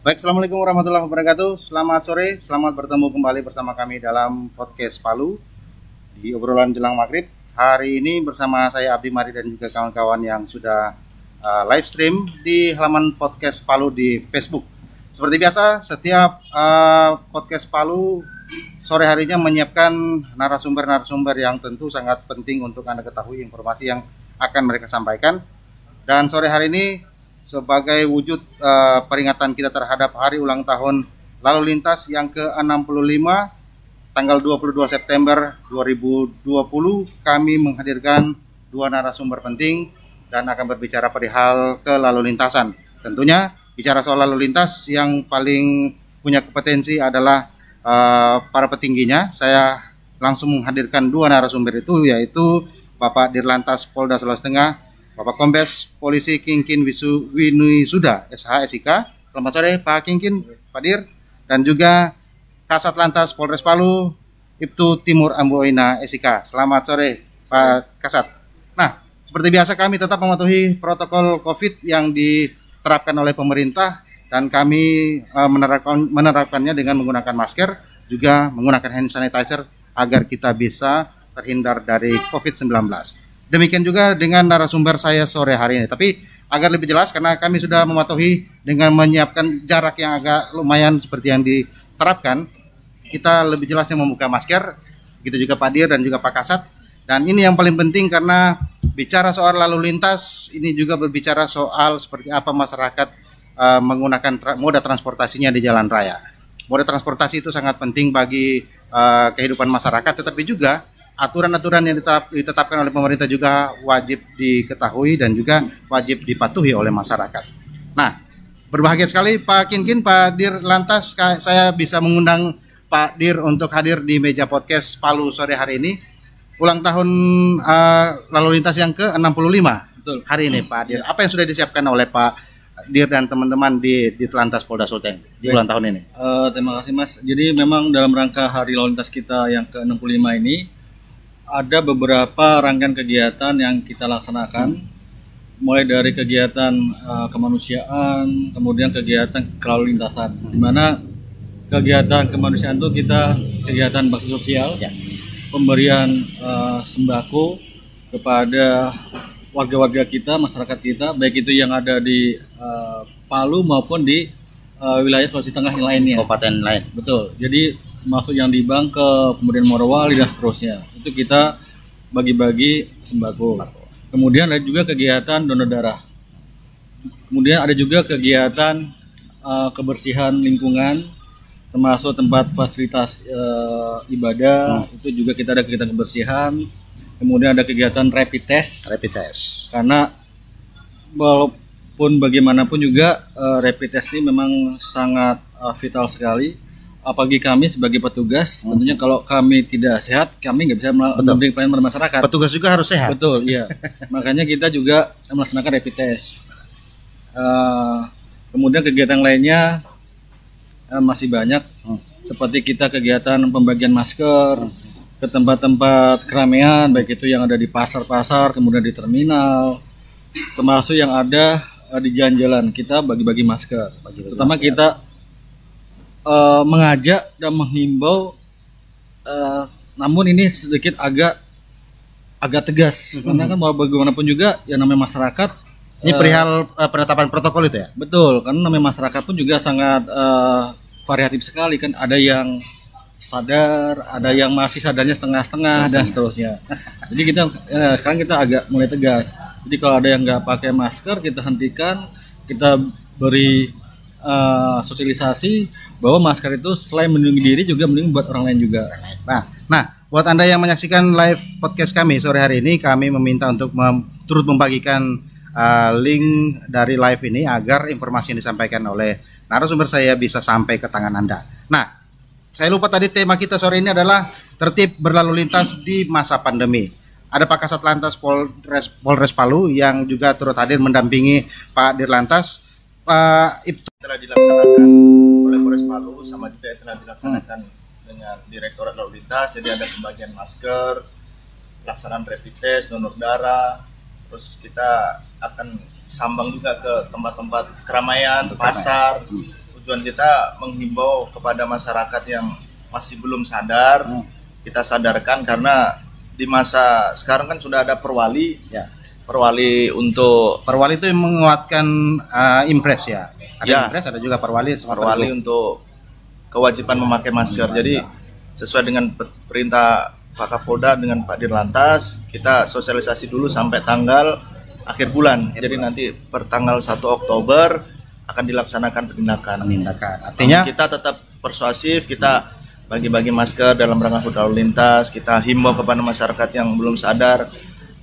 Baik, Assalamualaikum warahmatullahi wabarakatuh. Selamat sore, selamat bertemu kembali bersama kami dalam podcast Palu di obrolan jelang maghrib. Hari ini bersama saya Abdi Mari dan juga kawan-kawan yang sudah live stream di halaman podcast Palu di Facebook. Seperti biasa, setiap podcast Palu sore harinya menyiapkan narasumber-narasumber yang tentu sangat penting untuk Anda ketahui informasi yang akan mereka sampaikan. Dan sore hari ini sebagai wujud peringatan kita terhadap hari ulang tahun lalu lintas yang ke-65 tanggal 22 September 2020, kami menghadirkan dua narasumber penting dan akan berbicara perihal ke lalu lintasan. Tentunya bicara soal lalu lintas yang paling punya kompetensi adalah para petingginya. Saya langsung menghadirkan dua narasumber itu, yaitu Bapak Dirlantas Polda Sulawesi Tengah, Bapak Kombes Polisi Kingkin Winisuda, SH SIK. Selamat sore Pak Kingkin, Pak Dir. Dan juga Kasat Lantas Polres Palu, Ibtu Timur Amboina SIK. Selamat sore Pak Kasat. Nah, seperti biasa kami tetap mematuhi protokol COVID yang diterapkan oleh pemerintah dan kami menerapkannya dengan menggunakan masker, juga menggunakan hand sanitizer agar kita bisa terhindar dari COVID-19. Demikian juga dengan narasumber saya sore hari ini. Tapi agar lebih jelas, karena kami sudah mematuhi dengan menyiapkan jarak yang agak lumayan seperti yang diterapkan, kita lebih jelasnya membuka masker. Begitu juga Pak Dir dan juga Pak Kasat. Dan ini yang paling penting karena bicara soal lalu lintas, ini juga berbicara soal seperti apa masyarakat menggunakan moda transportasinya di jalan raya. Moda transportasi itu sangat penting bagi kehidupan masyarakat, tetapi juga aturan-aturan yang ditetapkan oleh pemerintah juga wajib diketahui dan juga wajib dipatuhi oleh masyarakat. Nah, berbahagia sekali Pak Kingkin, Pak Dir Lantas, saya bisa mengundang Pak Dir untuk hadir di meja podcast Palu sore hari ini. Ulang tahun lalu lintas yang ke-65 betul hari ini Pak Dir. Apa yang sudah disiapkan oleh Pak Dir dan teman-teman di Telantas Polda Sulteng di ulang tahun ini? Terima kasih Mas. Jadi memang dalam rangka hari lalu lintas kita yang ke-65 ini ada beberapa rangkaian kegiatan yang kita laksanakan, mulai dari kegiatan kemanusiaan, kemudian kegiatan kelalu lintasan. Di mana kegiatan kemanusiaan itu kita kegiatan bakti sosial, pemberian sembako kepada warga-warga kita, masyarakat kita, baik itu yang ada di Palu maupun di wilayah Sulawesi Tengah yang lainnya. Kabupaten lain. Betul. Jadi masuk yang di Bangka, kemudian Morowali dan seterusnya. Itu kita bagi-bagi sembako. Kemudian ada juga kegiatan donor darah. Kemudian ada juga kegiatan kebersihan lingkungan, termasuk tempat fasilitas ibadah. Itu juga kita ada kegiatan kebersihan. Kemudian ada kegiatan rapid test. Rapid test. Karena walaupun bagaimanapun juga rapid test ini memang sangat vital sekali. Apalagi kami sebagai petugas, tentunya kalau kami tidak sehat, kami nggak bisa memberikan pelayanan pada masyarakat. Petugas juga harus sehat. Betul, iya. Makanya kita juga melaksanakan rapid test. Kemudian kegiatan lainnya masih banyak, seperti kita kegiatan pembagian masker ke tempat-tempat keramaian, baik itu yang ada di pasar-pasar, kemudian di terminal, termasuk yang ada di jalan-jalan, kita bagi-bagi masker. Terutama kita mengajak dan menghimbau, namun ini sedikit agak tegas, karena kan bagaimanapun juga yang namanya masyarakat. Ini perihal penetapan protokol itu ya? Betul, karena namanya masyarakat pun juga sangat variatif sekali kan, ada yang sadar, ada yang masih sadarnya setengah-setengah dan seterusnya. Jadi kita sekarang kita agak mulai tegas. Jadi kalau ada yang nggak pakai masker, kita hentikan, kita beri sosialisasi bahwa masker itu selain melindungi diri juga melindungi buat orang lain juga. Nah, buat Anda yang menyaksikan live podcast kami sore hari ini, kami meminta untuk turut membagikan link dari live ini agar informasi yang disampaikan oleh narasumber saya bisa sampai ke tangan Anda. Nah, saya lupa tadi tema kita sore ini adalah tertib berlalu lintas di masa pandemi. Ada Pak Kasat Lantas Polres Palu yang juga turut hadir mendampingi Pak Dirlantas. Itu telah dilaksanakan oleh Polres Palu, sama juga telah dilaksanakan dengan Direktorat Lalu Lintas. Jadi ada pembagian masker, pelaksanaan rapid test, donor darah, terus kita akan sambang juga ke tempat-tempat keramaian, pasar, tujuan kita menghimbau kepada masyarakat yang masih belum sadar, kita sadarkan karena di masa sekarang kan sudah ada perwali, Ya. perwali untuk Perwali itu yang menguatkan impres ya. Ada Ya. impres, ada juga perwali. perwali untuk kewajiban memakai masker. Jadi sesuai dengan perintah Pak Kapolda dengan Pak Dirlantas, kita sosialisasi dulu sampai tanggal akhir bulan. Jadi nanti per tanggal 1 Oktober akan dilaksanakan penindakan. Artinya Kita tetap persuasif, kita bagi-bagi masker dalam rangka hut lalu lintas, kita himbau kepada masyarakat yang belum sadar,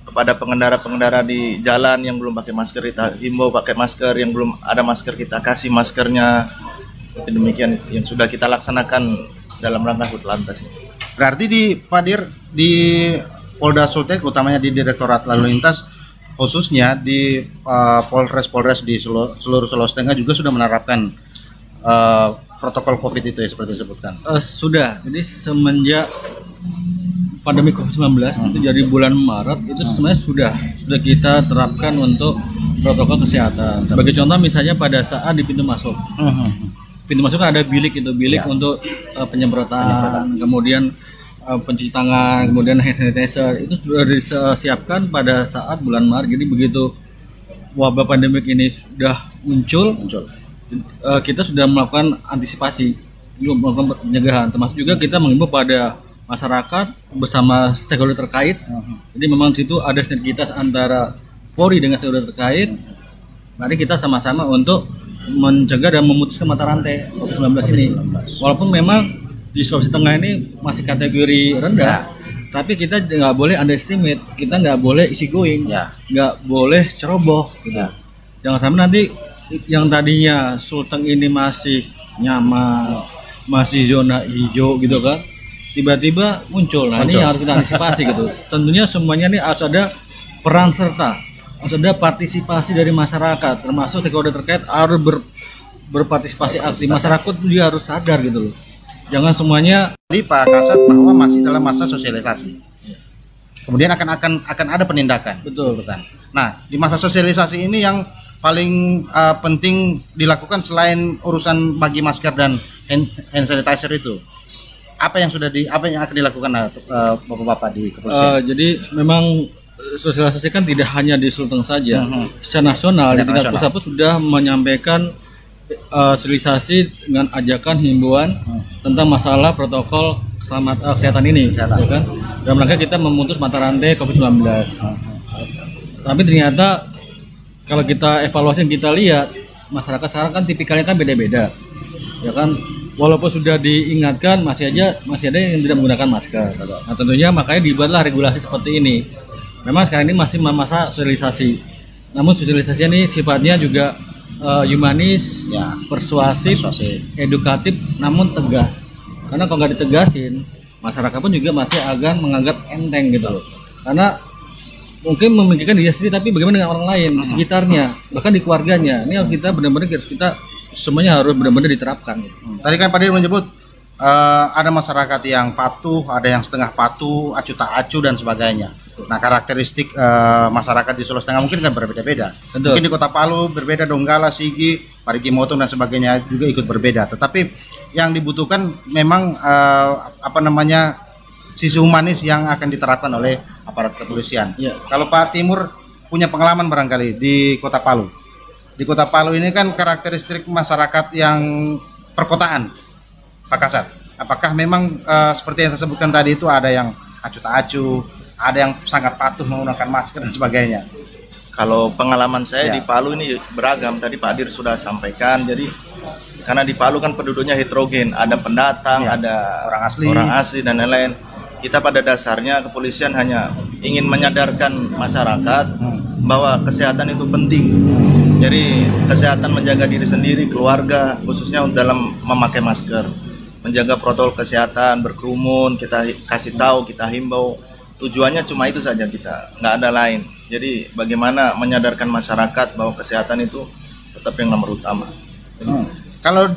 kepada pengendara-pengendara di jalan yang belum pakai masker, kita himbau pakai masker, yang belum ada masker kita kasih maskernya. Demikian yang sudah kita laksanakan dalam rangka hut lantas ini. berarti di Padir di Polda Sulteng, utamanya di Direktorat Lalu Lintas, khususnya di Polres di seluruh Sulawesi Tengah juga sudah menerapkan protokol COVID itu ya, seperti disebutkan. Sudah, jadi semenjak pandemi COVID-19 itu dari bulan Maret itu sebenarnya sudah kita terapkan untuk protokol kesehatan. Sebagai contoh misalnya pada saat di pintu masuk. Pintu masuk kan ada bilik untuk penyemprotan, kemudian pencuci tangan, kemudian hand sanitizer itu sudah disiapkan pada saat bulan Maret. Jadi begitu wabah pandemik ini sudah muncul. Kita sudah melakukan antisipasi, melakukan pencegahan, termasuk juga kita mengimbau pada masyarakat bersama stakeholder terkait. Jadi memang di situ ada sinergitas antara Polri dengan stakeholder terkait. Mari kita sama-sama untuk mencegah dan memutuskan mata rantai COVID-19 ini. Walaupun memang di Sulawesi Tengah ini masih kategori rendah, tapi kita nggak boleh underestimate, kita nggak boleh easy going, nggak boleh ceroboh. Gitu. Jangan sampai nanti yang tadinya Sulteng ini masih nyaman, masih zona hijau gitu kan, tiba-tiba muncul. Nah ini yang harus kita antisipasi gitu. Tentunya semuanya ini harus ada peran serta, harus ada partisipasi dari masyarakat, termasuk stakeholder terkait harus berpartisipasi aktif. Masyarakat juga harus sadar gitu loh. Jangan semuanya. Jadi Pak Kasat bahwa masih dalam masa sosialisasi. Kemudian akan ada penindakan. Betul. Nah, di masa sosialisasi ini yang paling penting dilakukan selain urusan bagi masker dan hand sanitizer itu, apa yang akan dilakukan bapak-bapak di kepolisian? Jadi memang sosialisasi kan tidak hanya di Sulteng saja, secara nasional di tingkat pusat pun sudah menyampaikan sosialisasi dengan ajakan himbauan tentang masalah protokol kesehatan ini, ya kan? Dalam rangka kita memutus mata rantai COVID-19. Tapi ternyata kalau kita evaluasi yang kita lihat, masyarakat sekarang kan tipikalnya kan beda-beda, ya kan? Walaupun sudah diingatkan, masih ada yang tidak menggunakan masker. Nah tentunya makanya dibuatlah regulasi seperti ini. Memang sekarang ini masih masa sosialisasi, namun sosialisasi ini sifatnya juga humanis, persuasif, edukatif, namun tegas. Karena kalau nggak ditegasin, masyarakat pun juga masih akan menganggap enteng gitu loh. Karena mungkin memikirkan diri sendiri, tapi bagaimana dengan orang lain di sekitarnya, bahkan di keluarganya. Ini harus kita benar-benar semuanya harus benar-benar diterapkan. Tadi kan Pak Dir menyebut ada masyarakat yang patuh, ada yang setengah patuh, acuh tak acuh dan sebagainya. Nah, karakteristik masyarakat di Sulawesi Tengah mungkin kan berbeda-beda. Mungkin di Kota Palu berbeda, Donggala, Sigi, Parigi Motong dan sebagainya juga ikut berbeda. Tetapi yang dibutuhkan memang sisi humanis yang akan diterapkan oleh aparat kepolisian. Kalau Pak Timur punya pengalaman barangkali di Kota Palu. Di Kota Palu ini kan karakteristik masyarakat yang perkotaan, Pak Kasat. Apakah memang seperti yang saya sebutkan tadi itu ada yang acuh tak acuh, ada yang sangat patuh menggunakan masker dan sebagainya? Kalau pengalaman saya di Palu ini beragam. Tadi Pak Dir sudah sampaikan. Jadi karena di Palu kan penduduknya heterogen, ada pendatang, ada orang asli dan lain-lain. Kita pada dasarnya kepolisian hanya ingin menyadarkan masyarakat bahwa kesehatan itu penting. Jadi kesehatan menjaga diri sendiri, keluarga, khususnya dalam memakai masker, menjaga protokol kesehatan, berkerumun, kita kasih tahu, kita himbau. Tujuannya cuma itu saja, kita nggak ada lain. Jadi bagaimana menyadarkan masyarakat bahwa kesehatan itu tetap yang nomor utama. Kalau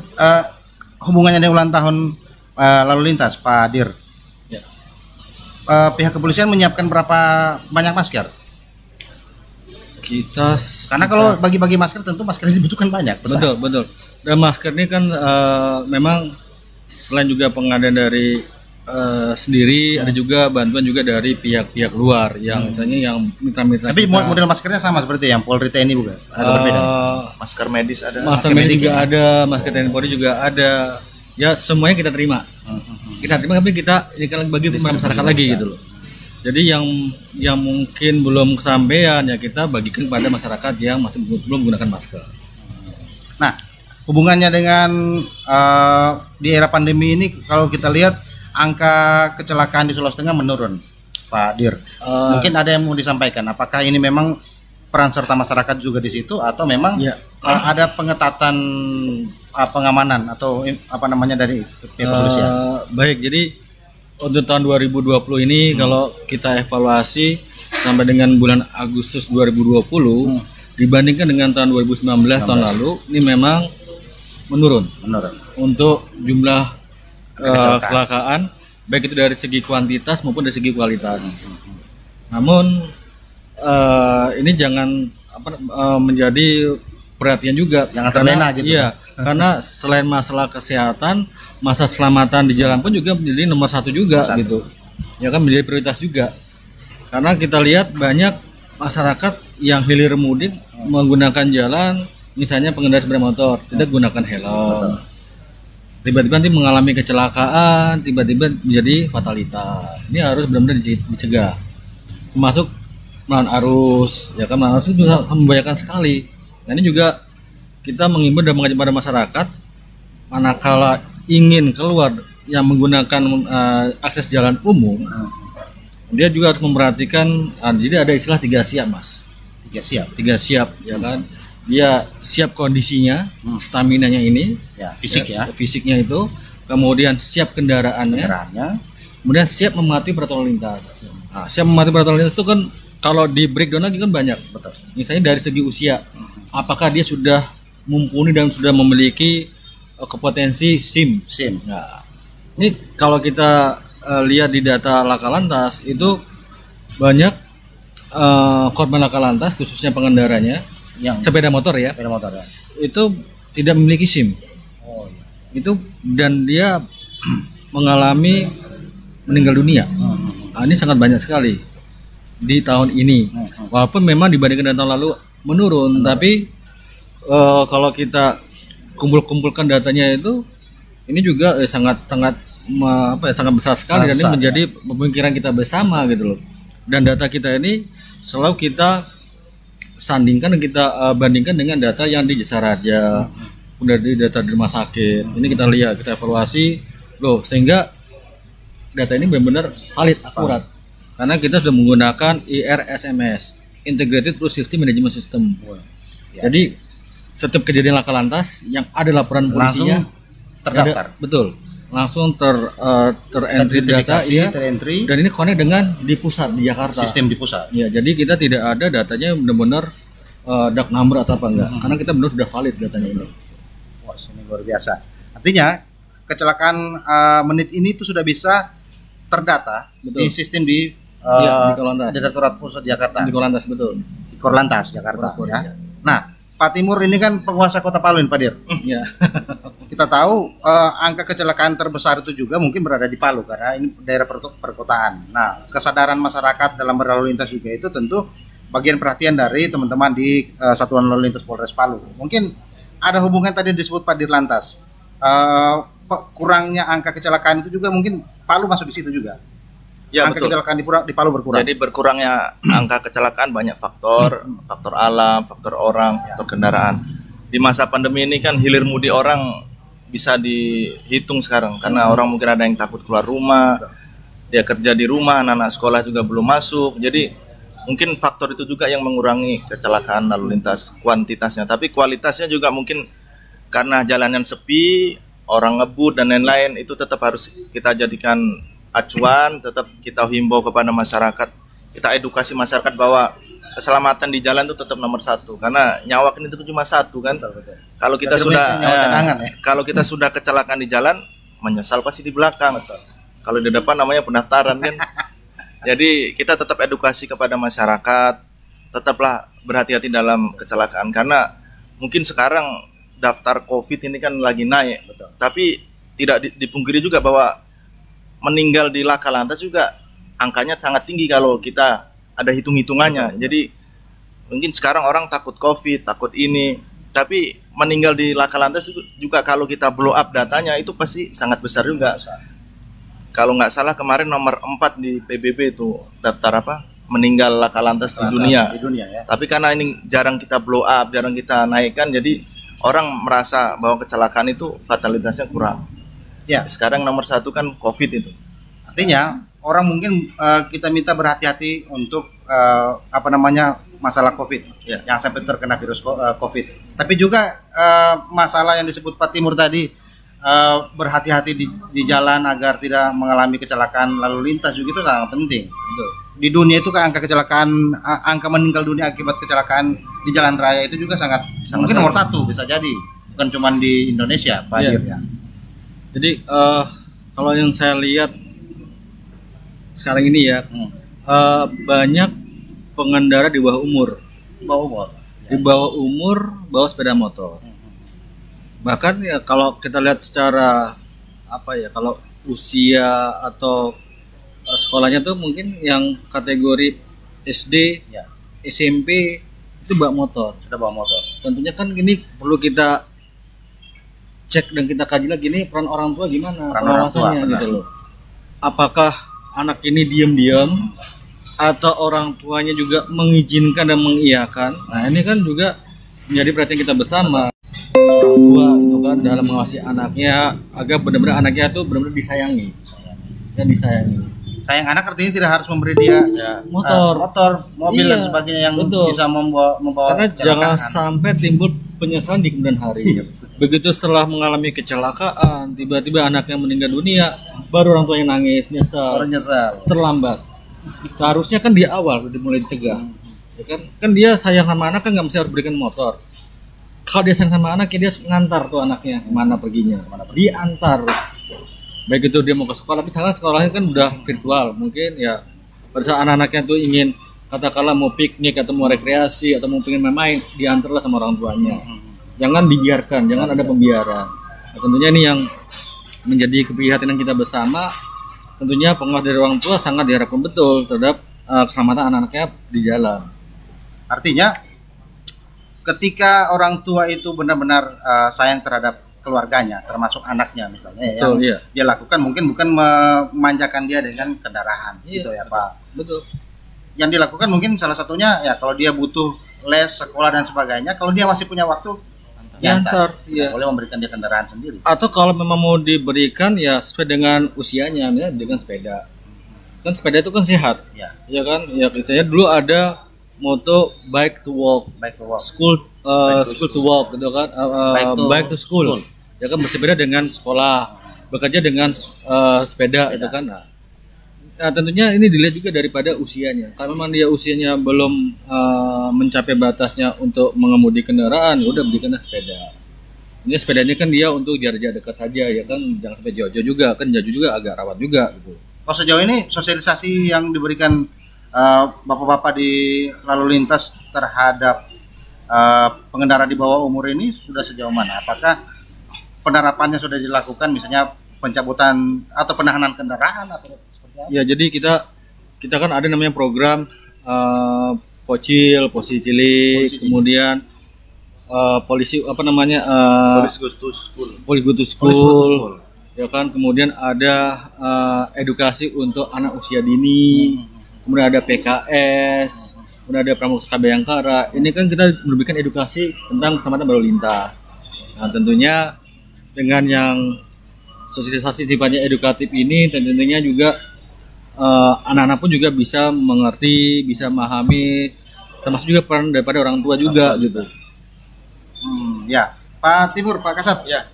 hubungannya dengan ulang tahun lalu lintas, Pak Dir, pihak kepolisian menyiapkan berapa banyak masker? Karena kalau bagi-bagi masker tentu masker yang dibutuhkan banyak. Besar. Betul. Dan masker ini kan memang selain juga pengadaan dari sendiri, ada juga bantuan juga dari pihak-pihak luar yang misalnya yang mitra-mitra. Tapi model maskernya sama seperti yang Polri TNI bukan? Atau berbeda? Masker medis ada. Masker medis juga ada, masker TNI Polri juga ada. Ya semuanya kita terima. Kita terima, tapi kita ini kan bagi masyarakat lagi gitu loh. Jadi yang mungkin belum kesampaian ya kita bagikan kepada masyarakat yang masih belum menggunakan masker. Nah, hubungannya dengan di era pandemi ini, kalau kita lihat angka kecelakaan di Sulawesi Tengah menurun, Pak Dir. Mungkin ada yang mau disampaikan. Apakah ini memang peran serta masyarakat juga di situ, atau memang ada pengetatan pengamanan atau apa namanya dari pihak kepolisian? Baik, jadi untuk tahun 2020 ini kalau kita evaluasi sampai dengan bulan Agustus 2020 dibandingkan dengan tahun 2019 tahun lalu, ini memang menurun. Untuk jumlah kecelakaan, baik itu dari segi kuantitas maupun dari segi kualitas. Namun ini jangan menjadi perhatian juga, jangan terlena gitu. Iya, karena selain masalah kesehatan, masalah keselamatan di jalan pun juga menjadi nomor satu juga gitu. Ya kan, menjadi prioritas juga. Karena kita lihat banyak masyarakat yang hilir mudik menggunakan jalan, misalnya pengendara sepeda motor tidak gunakan helm. Tiba-tiba nanti mengalami kecelakaan, tiba-tiba menjadi fatalitas. Ini harus benar-benar dicegah. Termasuk melawan arus, ya kan, melawan arus itu juga membahayakan sekali. Nah, ini juga kita mengimbau dan mengajak pada masyarakat, manakala ingin keluar yang menggunakan akses jalan umum, dia juga harus memperhatikan. Jadi ada istilah 3 siap, Mas. 3 siap, ya kan. Dia siap kondisinya, staminanya ini, fisiknya itu, kemudian siap kendaraannya, kemudian siap mematuhi protokol lintas. Nah, siap mematuhi protokol lintas itu kan kalau di breakdown lagi kan banyak. Betul. Misalnya dari segi usia, apakah dia sudah mumpuni dan sudah memiliki kompetensi SIM. Nah, ini kalau kita lihat di data Laka Lantas itu banyak korban Laka Lantas khususnya pengendaranya yang sepeda motor ya, itu tidak memiliki SIM. Itu dan dia mengalami meninggal dunia. Nah, ini sangat banyak sekali di tahun ini. Walaupun memang dibandingkan dengan tahun lalu menurun, tapi kalau kita kumpulkan datanya itu, ini juga sangat besar sekali, dan ini menjadi pemikiran kita bersama gitu loh. Dan data kita ini selalu kita sandingkan dan kita bandingkan dengan data yang di Jasa Raja, dari data di rumah sakit. Ini kita lihat, kita evaluasi loh, sehingga data ini benar-benar valid, akurat. Karena kita sudah menggunakan IRSMS, Integrated Road Safety Management System. Jadi setiap kejadian laka lantas yang ada laporan polisinya terdaftar. Betul. Langsung terentry data ya, dan ini connect dengan di pusat di Jakarta. Sistem di pusat. Ya, jadi kita tidak ada datanya benar-benar dark number atau apa enggak. Karena kita benar sudah valid datanya ini. Wah, ini luar biasa. Artinya kecelakaan menit ini itu sudah bisa terdata. Betul. Di sistem di Direktorat Pusat Jakarta. Di Korlantas, betul. Di Korlantas Jakarta ya. Nah, Pak Timur ini kan penguasa Kota Palu, Pak Dir. Iya. Kita tahu angka kecelakaan terbesar itu juga mungkin berada di Palu karena ini daerah perkotaan. Nah, kesadaran masyarakat dalam berlalu lintas juga itu tentu bagian perhatian dari teman-teman di Satuan Lalu Lintas Polres Palu. Mungkin ada hubungan tadi disebut Pak Dirlantas. Kurangnya angka kecelakaan itu juga mungkin Palu masuk di situ juga. Ya, angka betul. Kecelakaan di Palu berkurang. Jadi berkurangnya angka kecelakaan banyak faktor, faktor alam, faktor orang, faktor kendaraan. Di masa pandemi ini kan hilir mudik orang bisa dihitung sekarang, karena orang mungkin ada yang takut keluar rumah, dia kerja di rumah, anak-anak sekolah juga belum masuk. Jadi mungkin faktor itu juga yang mengurangi kecelakaan lalu lintas kuantitasnya. Tapi kualitasnya juga mungkin karena jalanan sepi, orang ngebut dan lain-lain, itu tetap harus kita jadikan acuan, tetap kita himbau kepada masyarakat, kita edukasi masyarakat bahwa keselamatan di jalan itu tetap nomor satu, karena nyawa itu cuma satu kan. Kalau kita kalau kita sudah kecelakaan di jalan, menyesal pasti di belakang. Kalau di depan namanya pendaftaran kan. Jadi kita tetap edukasi kepada masyarakat, tetaplah berhati-hati dalam kecelakaan, karena mungkin sekarang daftar COVID ini kan lagi naik. Betul. Tapi tidak dipungkiri juga bahwa meninggal di laka lantas juga angkanya sangat tinggi kalau kita ada hitung-hitungannya. Jadi mungkin sekarang orang takut COVID, takut ini, tapi meninggal di laka lantas juga kalau kita blow up datanya itu pasti sangat besar juga. Kalau nggak salah kemarin nomor 4 di PBB itu daftar meninggal laka lantas di dunia. Ya. Tapi karena ini jarang kita blow up, jarang kita naikkan, jadi orang merasa bahwa kecelakaan itu fatalitasnya kurang. Ya. Sekarang nomor 1 kan COVID itu. Artinya orang mungkin kita minta berhati-hati untuk masalah COVID, yang sampai terkena virus COVID. Tapi juga masalah yang disebut Pak Timur tadi, berhati-hati di jalan agar tidak mengalami kecelakaan lalu lintas juga itu sangat penting. Betul. Di dunia itu kan angka meninggal dunia akibat kecelakaan di jalan raya itu juga sangat mungkin nomor 1 bisa jadi, bukan cuma di Indonesia, Pak Dir, ya. Jadi kalau yang saya lihat sekarang ini ya, banyak pengendara di bawah umur, di bawah umur bawa sepeda motor. Bahkan ya kalau kita lihat secara kalau usia atau sekolahnya tuh mungkin yang kategori SD, SMP itu bawa motor. Sudah bawa motor. Tentunya kan ini perlu kita cek dan kita kaji lagi nih peran orang tua gimana, pengawasannya gitu loh. Apakah anak ini diam-diam atau orang tuanya juga mengizinkan dan mengiyakan? Nah ini kan juga menjadi perhatian kita bersama, orang tua itu kan dalam mengawasi anaknya agar benar-benar anaknya itu benar-benar disayangi. Sayang anak artinya tidak harus memberi dia motor, mobil dan sebagainya yang bisa membawa karena jangan sampai timbul penyesalan di kemudian hari. Begitu setelah mengalami kecelakaan, tiba-tiba anaknya meninggal dunia, baru orang tua yang nangis, nyesal, terlambat. Seharusnya kan di awal udah mulai dicegah, ya kan dia sayang sama anak kan nggak mesti harus berikan motor. Kalau dia sayang sama anaknya, dia ngantar tuh anaknya kemana perginya, diantar. Baik itu dia mau ke sekolah, tapi sekarang sekolahnya kan udah virtual, mungkin ya pada saat anak-anaknya tuh ingin katakanlah mau piknik atau mau rekreasi atau mau pengen main, diantarlah sama orang tuanya. Jangan dibiarkan, jangan ada pembiaran. Nah, tentunya ini yang menjadi keprihatinan kita bersama. Tentunya pengawas dari orang tua sangat diharapkan betul terhadap keselamatan anak-anaknya di jalan. Artinya ketika orang tua itu benar-benar sayang terhadap keluarganya, termasuk anaknya misalnya, betul, yang dia lakukan mungkin bukan memanjakan dia dengan kendaraan, gitu ya Pak. Betul. Yang dilakukan mungkin salah satunya ya kalau dia butuh les, sekolah dan sebagainya, kalau dia masih punya waktu, diantar, boleh memberikan dia kendaraan sendiri. Atau kalau memang mau diberikan ya sesuai dengan usianya, misalnya dengan sepeda. Kan sepeda itu kan sehat, ya kan? Ya saya dulu ada moto bike to walk, school to walk, gitu kan? Bike to school. Ya kan bersepeda dengan sekolah, bekerja dengan sepeda, itu kan? Nah, tentunya ini dilihat juga daripada usianya. Kalau memang dia usianya belum mencapai batasnya untuk mengemudi kendaraan, udah berikan sepeda. Ini sepeda ini kan dia untuk jarak dekat saja, ya kan, jangan sampai jauh-jauh juga, kan jauh juga agak rawat juga gitu. Kalau sejauh ini sosialisasi yang diberikan bapak-bapak di lalu lintas terhadap pengendara di bawah umur ini sudah sejauh mana? Apakah penerapannya sudah dilakukan, misalnya pencabutan atau penahanan kendaraan atau seperti apa? Ya, jadi kita kan ada namanya program Posisi Cilik, kemudian polisi Police Go to School, ya kan, kemudian ada edukasi untuk anak usia dini, kemudian ada PKS, kemudian ada Pramuka Bayangkara. Ini kan kita memberikan edukasi tentang keselamatan berlalu lintas. Nah, tentunya dengan yang sosialisasi sifatnya edukatif ini, tentunya juga anak-anak pun juga bisa mengerti, bisa memahami, termasuk juga peran daripada orang tua juga gitu. Ya, Pak Timur, Pak Kasat. Ya.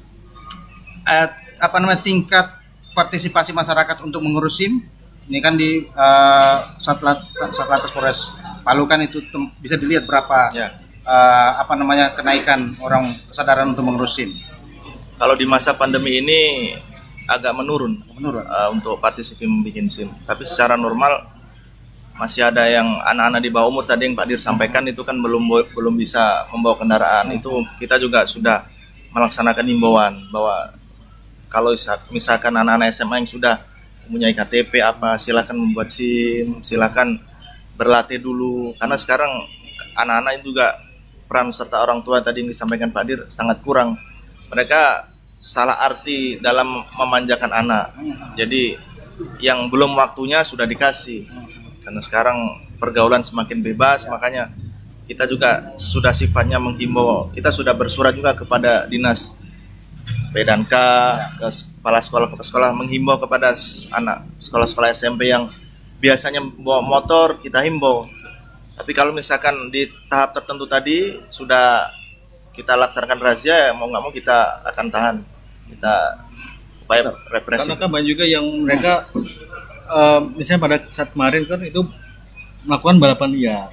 Tingkat partisipasi masyarakat untuk mengurus SIM? Ini kan di Satlantas Polres Palu kan itu bisa dilihat berapa kenaikan orang kesadaran untuk mengurus SIM. Kalau di masa pandemi ini agak menurun untuk partisipasi membuat SIM. Tapi secara normal masih ada yang anak-anak di bawah umur tadi yang Pak Dir sampaikan itu kan belum bisa membawa kendaraan. Itu kita juga sudah melaksanakan himbauan bahwa kalau misalkan anak-anak SMA yang sudah mempunyai KTP silakan membuat SIM, silakan berlatih dulu, karena sekarang anak-anak juga peran serta orang tua tadi yang disampaikan Pak Dir sangat kurang. Mereka salah arti dalam memanjakan anak. Jadi yang belum waktunya sudah dikasih. Karena sekarang pergaulan semakin bebas, makanya kita juga sudah sifatnya menghimbau. Kita sudah bersurat juga kepada dinas P&K, ke kepala sekolah menghimbau kepada anak sekolah-sekolah SMP yang biasanya bawa motor, kita himbau. Tapi kalau misalkan di tahap tertentu tadi sudah kita laksanakan razia, mau nggak mau kita akan tahan, kita upaya represi. Karena kan banyak juga yang mereka misalnya pada saat kemarin kan itu melakukan balapan liar.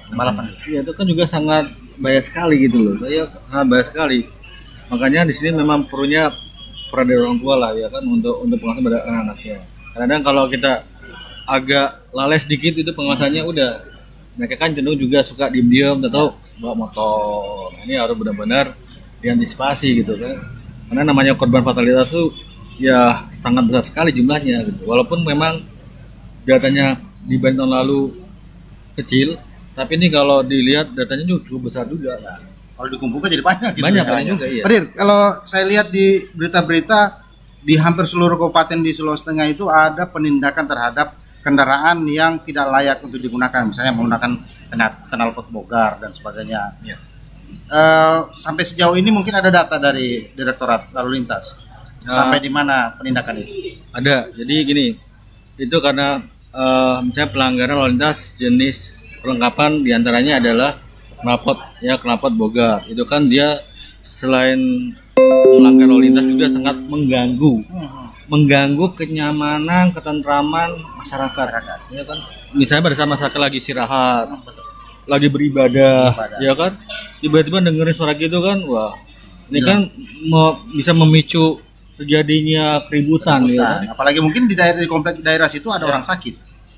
Iya, itu kan juga sangat bahaya sekali gitu loh. Saya sangat bahaya sekali. Makanya di sini memang perlunya peran dari orang tua lah ya kan untuk pengawasan pada anak-anaknya. Kadang kalau kita agak lalai sedikit itu pengawasannya udah, mereka kan cenderung juga suka diem-diem atau bawa motor. Nah, ini harus benar-benar diantisipasi gitu kan, karena namanya korban fatalitas tuh ya sangat besar sekali jumlahnya gitu. Walaupun memang datanya dibanding tahun lalu kecil, tapi ini kalau dilihat datanya juga cukup besar juga. Nah, kalau dikumpulkan jadi banyak gitu. Banyak juga iya. Pak Dir, kalau saya lihat di berita-berita di hampir seluruh kabupaten di Sulawesi Tengah itu ada penindakan terhadap kendaraan yang tidak layak untuk digunakan, misalnya menggunakan knalpot bogar dan sebagainya. Ya. Sampai sejauh ini mungkin ada data dari Direktorat Lalu Lintas sampai di mana penindakan itu? Ada. Jadi gini, itu karena misalnya pelanggaran lalu lintas jenis perlengkapan diantaranya adalah knalpot bogar. Itu kan dia selain melanggar lalu lintas juga sangat mengganggu kenyamanan, ketentraman masyarakat. Ya kan? Misalnya pada saat masyarakat lagi istirahat, lagi beribadah, ya kan? Tiba-tiba dengerin suara gitu kan, wah, ini kan bisa memicu terjadinya keributan, ya kan? Apalagi mungkin di komplek daerah situ ada orang sakit.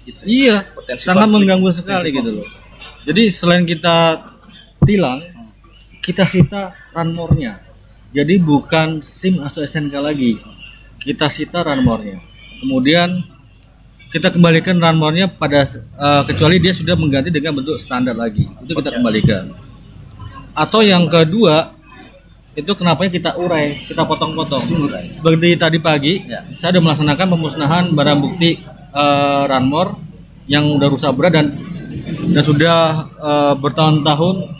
Gitu. Iya, sangat mengganggu sekali gitu loh. Jadi selain kita tilang, kita sita ranmornya. Jadi bukan SIM atau SNK lagi. Kita sita ranmornya, kemudian kita kembalikan ranmornya pada kecuali dia sudah mengganti dengan bentuk standar lagi, itu kita kembalikan. Atau yang kedua itu kenapa kita urai, kita potong-potong. Seperti tadi pagi saya sudah melaksanakan pemusnahan barang bukti ranmor yang udah rusak berat dan sudah bertahun-tahun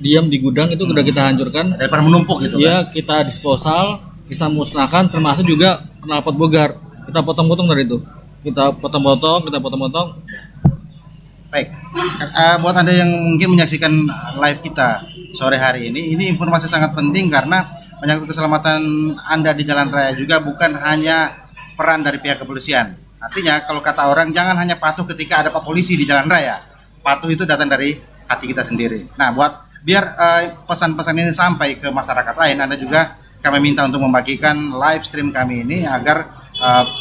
diam di gudang, itu sudah kita hancurkan daripada menumpuk gitu ya kan? Kita disposal, kita musnahkan, termasuk juga knalpot bogar. Kita potong-potong dari itu. Kita potong-potong. Baik. Buat Anda yang mungkin menyaksikan live kita sore hari ini informasi sangat penting karena menyangkut keselamatan Anda di jalan raya juga, bukan hanya peran dari pihak kepolisian. Artinya kalau kata orang, jangan hanya patuh ketika ada Pak Polisi di jalan raya. Patuh itu datang dari hati kita sendiri. Nah, biar pesan-pesan ini sampai ke masyarakat lain, Anda juga kami minta untuk membagikan live stream kami ini agar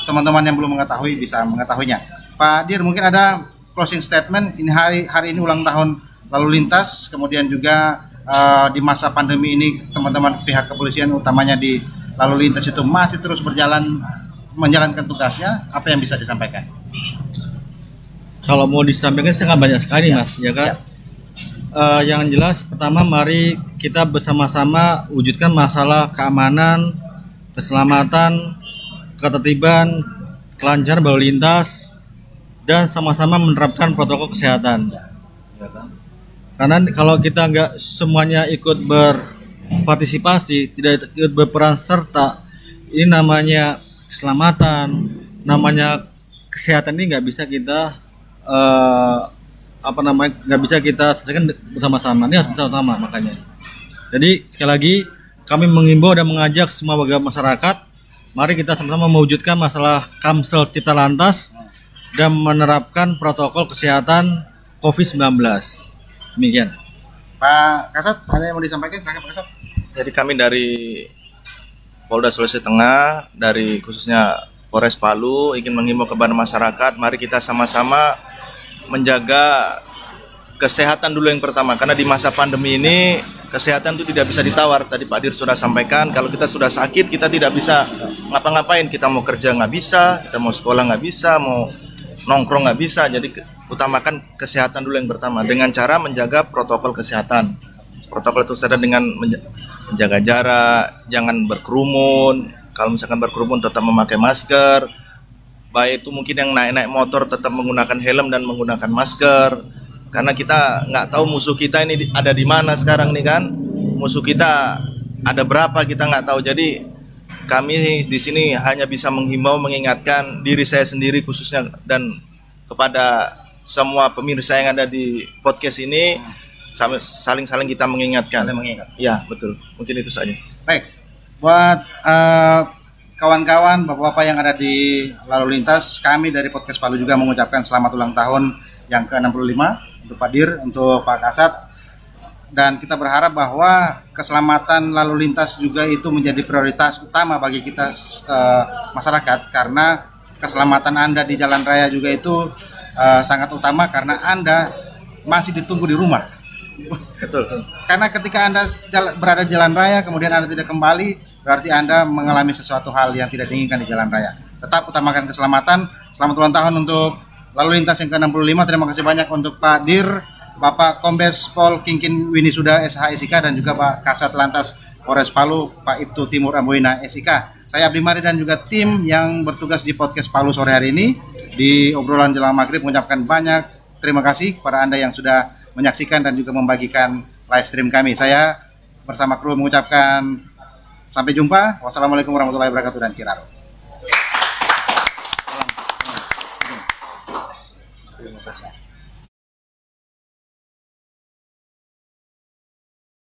teman-teman yang belum mengetahui bisa mengetahuinya. Pak Dir, mungkin ada closing statement. Ini hari ini ulang tahun lalu lintas, kemudian juga di masa pandemi ini teman-teman pihak kepolisian utamanya di lalu lintas itu masih terus menjalankan tugasnya. Apa yang bisa disampaikan? Kalau mau disampaikan sangat banyak sekali, Mas, ya kan? Yang jelas pertama, mari kita bersama-sama wujudkan masalah keamanan, keselamatan, ketertiban, kelancaran berlalu lintas, dan sama-sama menerapkan protokol kesehatan. Karena kalau kita nggak semuanya ikut berpartisipasi, tidak ikut berperan serta, ini namanya keselamatan, namanya kesehatan ini nggak bisa kita nggak bisa kita selesaikan bersama-sama. Ini harus bersama-sama makanya. Jadi sekali lagi kami mengimbau dan mengajak semua warga masyarakat, mari kita sama-sama mewujudkan masalah Kamsel Cipta Lantas dan menerapkan protokol kesehatan COVID-19. Demikian. Pak Kasat, ada yang mau disampaikan? Silakan Pak Kasat. Jadi kami dari Polda Sulawesi Tengah, dari khususnya Polres Palu, ingin mengimbau kepada masyarakat, mari kita sama-sama menjaga kesehatan dulu yang pertama, karena di masa pandemi ini kesehatan itu tidak bisa ditawar. Tadi Pak Dir sudah sampaikan, kalau kita sudah sakit kita tidak bisa ngapa-ngapain. Kita mau kerja nggak bisa, kita mau sekolah nggak bisa, mau nongkrong nggak bisa. Jadi utamakan kesehatan dulu yang pertama dengan cara menjaga protokol kesehatan. Protokol itu sadar dengan menjaga jarak, jangan berkerumun. Kalau misalkan berkerumun tetap memakai masker. Baik itu mungkin yang naik motor tetap menggunakan helm dan menggunakan masker. Karena kita nggak tahu musuh kita ini ada di mana sekarang nih kan. Musuh kita ada berapa kita nggak tahu. Jadi kami di sini hanya bisa menghimbau, mengingatkan diri saya sendiri khususnya dan kepada semua pemirsa yang ada di podcast ini, saling kita mengingatkan. Ya betul. Mungkin itu saja. Baik, buat kawan-kawan, bapak-bapak yang ada di lalu lintas, kami dari Podcast Palu juga mengucapkan selamat ulang tahun yang ke-65 untuk Pak Dir, untuk Pak Kasat. Dan kita berharap bahwa keselamatan lalu lintas juga itu menjadi prioritas utama bagi kita masyarakat, karena keselamatan Anda di jalan raya juga itu sangat utama karena Anda masih ditunggu di rumah. Betul. Karena ketika Anda berada di jalan raya kemudian Anda tidak kembali, berarti Anda mengalami sesuatu hal yang tidak diinginkan di jalan raya. Tetap utamakan keselamatan. Selamat ulang tahun untuk lalu lintas yang ke-65. Terima kasih banyak untuk Pak Dir, Bapak Kombes Pol Kingkin Winisuda SH SIK, dan juga Pak Kasat Lantas Polres Palu Pak Ibtu Timur Amboina SIK. Saya Abdi Mari dan juga tim yang bertugas di Podcast Palu sore hari ini di obrolan jelang maghrib mengucapkan banyak terima kasih kepada Anda yang sudah menyaksikan dan juga membagikan live stream kami. Saya bersama kru mengucapkan sampai jumpa. Wassalamualaikum warahmatullahi wabarakatuh dan Ciraro. Terima kasih.